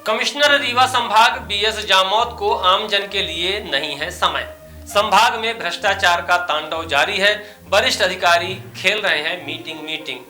Commissioner Rewa संभाग BS Jamod को आमजन के लिए नहीं है समय। संभाग में भ्रष्टाचार का तांडव जारी है। वरिष्ठ अधिकारी खेल रहे हैं मीटिंग।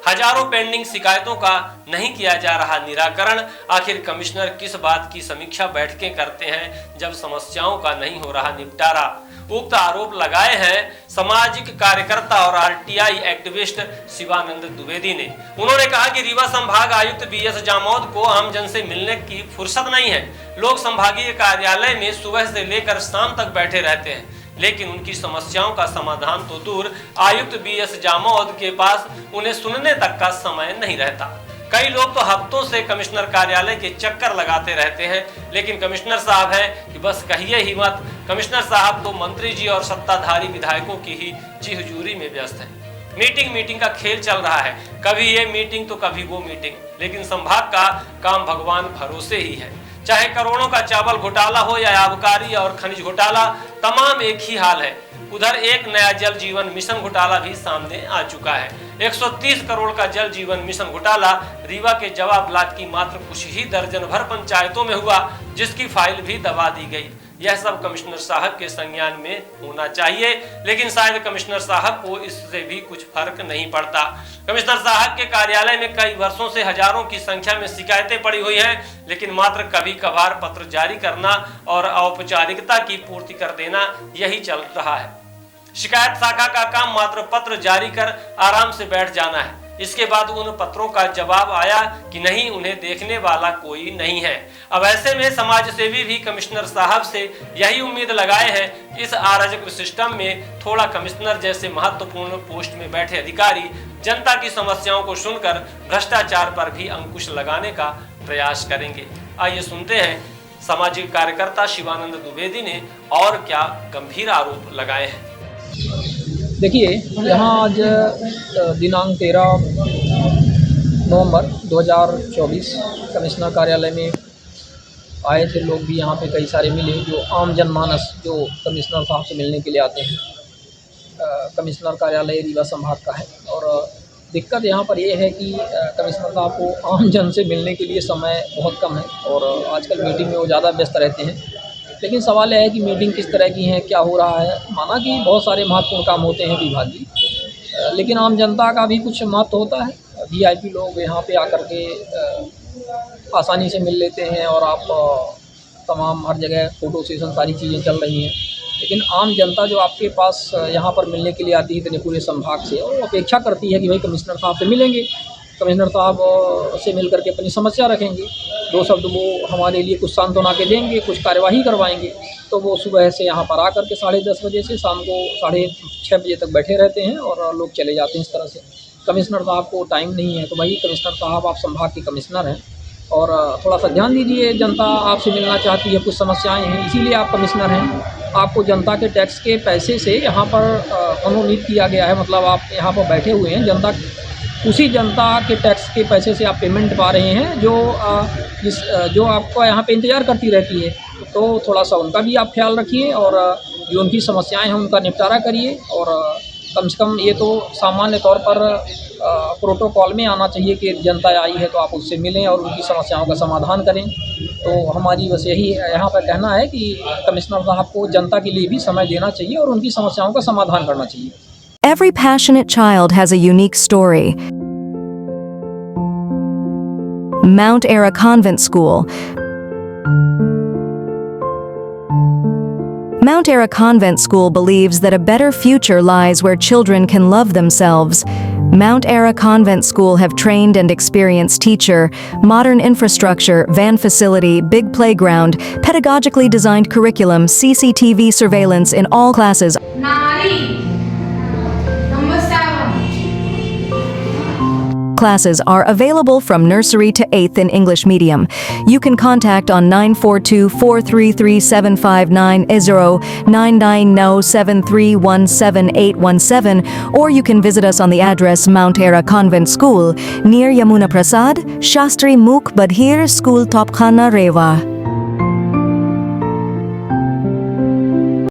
हजारों पेंडिंग शिकायतों का नहीं किया जा रहा निराकरण। आखिर कमिश्नर किस बात की समीक्षा बैठकें करते हैं जब समस्याओं का नहीं हो रहा निपटारा। उक्त आरोप लगाए हैं सामाजिक कार्यकर्ता और आरटीआई एक्टिविस्ट शिवानंद द्विवेदी ने। उन्होंने कहा कि रीवा संभाग आयुक्त बीएस जामोद को आमजन से मिलने की फुर्सत नहीं है। लोग संभागीय कार्यालय में सुबह से लेकर शाम तक बैठे रहते हैं, लेकिन उनकी समस्याओं का समाधान तो दूर, आयुक्त बीएस जामोद के पास उन्हें सुनने तक का समय नहीं रहता। कई लोग तो हफ्तों से कमिश्नर कार्यालय के चक्कर लगाते रहते हैं, लेकिन कमिश्नर साहब हैं कि बस कहिए ही मत। कमिश्नर साहब तो मंत्री जी और सत्ताधारी विधायकों की ही जी हुजूरी में व्यस्त हैं। मीटिंग का खेल चल रहा है, कभी ये मीटिंग तो कभी वो मीटिंग, लेकिन संभाग का काम भगवान भरोसे ही है। चाहे करोड़ों का चावल घोटाला हो या आबकारी और खनिज घोटाला, तमाम एक ही हाल है। उधर एक नया जल जीवन मिशन घोटाला भी सामने आ चुका है। 130 करोड़ का जल जीवन मिशन घोटाला रीवा के जवाब ब्लॉक की मात्र कुछ ही दर्जन भर पंचायतों में हुआ, जिसकी फाइल भी दबा दी गई। यह सब कमिश्नर साहब के संज्ञान में होना चाहिए, लेकिन शायद कमिश्नर साहब को इससे भी कुछ फर्क नहीं पड़ता। कमिश्नर साहब के कार्यालय में कई वर्षों से हजारों की संख्या में शिकायतें पड़ी हुई हैं, लेकिन मात्र कभी कभार पत्र जारी करना और औपचारिकता की पूर्ति कर देना, यही चल रहा है। शिकायत शाखा का काम मात्र पत्र जारी कर आराम से बैठ जाना है। इसके बाद उन पत्रों का जवाब आया कि नहीं, उन्हें देखने वाला कोई नहीं है। अब ऐसे में समाज सेवी भी कमिश्नर साहब से यही उम्मीद लगाए हैं कि इस अराजक सिस्टम में थोड़ा कमिश्नर जैसे महत्वपूर्ण पोस्ट में बैठे अधिकारी जनता की समस्याओं को सुनकर भ्रष्टाचार पर भी अंकुश लगाने का प्रयास करेंगे। आइए सुनते हैं सामाजिक कार्यकर्ता शिवानंद द्विवेदी ने और क्या गंभीर आरोप लगाए हैं। देखिए, यहाँ आज दिनांक 13 नवंबर 2024 कमिश्नर कार्यालय में आए थे लोग भी। यहाँ पे कई सारे मिले जो आम जनमानस जो कमिश्नर साहब से मिलने के लिए आते हैं। कमिश्नर कार्यालय रीवा संभाग का है और दिक्कत यहाँ पर ये है कि कमिश्नर साहब को आम जन से मिलने के लिए समय बहुत कम है और आजकल मीटिंग में वो ज़्यादा व्यस्त रहते हैं। लेकिन सवाल यह है कि मीटिंग किस तरह की है, क्या हो रहा है। माना कि बहुत सारे महत्वपूर्ण काम होते हैं विभागीय, लेकिन आम जनता का भी कुछ महत्व होता है। वीआईपी लोग यहाँ पे आकर के आसानी से मिल लेते हैं और आप तमाम हर जगह फ़ोटो सेशन सारी चीज़ें चल रही हैं, लेकिन आम जनता जो आपके पास यहाँ पर मिलने के लिए आती है इतने पूरे संभाग से, और अपेक्षा करती है कि भाई कमिश्नर साहब से मिलेंगे, कमिश्नर साहब से मिल करके अपनी समस्या रखेंगे, दो शब्द वो हमारे लिए कुछ सांत्वना के देंगे, कुछ कार्यवाही करवाएंगे। तो वो सुबह से यहाँ पर आकर के 10:30 बजे से शाम को 6:30 बजे तक बैठे रहते हैं और लोग चले जाते हैं। इस तरह से कमिश्नर साहब को टाइम नहीं है। तो भाई कमिश्नर साहब, आप संभाग के कमिश्नर हैं और थोड़ा सा ध्यान दीजिए। जनता आपसे मिलना चाहती है, कुछ समस्याएँ हैं, इसीलिए आप कमिश्नर हैं। आपको जनता के टैक्स के पैसे से यहाँ पर मनोनीत किया गया है, मतलब आप यहाँ पर बैठे हुए हैं, जनता उसी जनता के टैक्स के पैसे से आप पेमेंट पा रहे हैं जो आपको यहाँ पे इंतज़ार करती रहती है। तो थोड़ा सा उनका भी आप ख्याल रखिए और जो उनकी समस्याएं हैं उनका निपटारा करिए। और कम से कम ये तो सामान्य तौर पर प्रोटोकॉल में आना चाहिए कि जनता आई है तो आप उससे मिलें और उनकी समस्याओं का समाधान करें। तो हमारी बस यही यहाँ पर कहना है कि कमिश्नर साहब को जनता के लिए भी समय देना चाहिए और उनकी समस्याओं का समाधान करना चाहिए। Every passionate child has a unique story. Mount Ara Convent School. Mount Ara Convent School believes that a better future lies where children can love themselves. Mount Ara Convent School have trained and experienced teacher, modern infrastructure, van facility, big playground, pedagogically designed curriculum, CCTV surveillance in all classes. Classes are available from nursery to 8th in English medium. You can contact on 942-433-759-0, 990-7317817, or you can visit us on the address Mount Ara Convent School, near Yamuna Prasad, Shastri Mukh Badhir School, Topkhana, Rewa.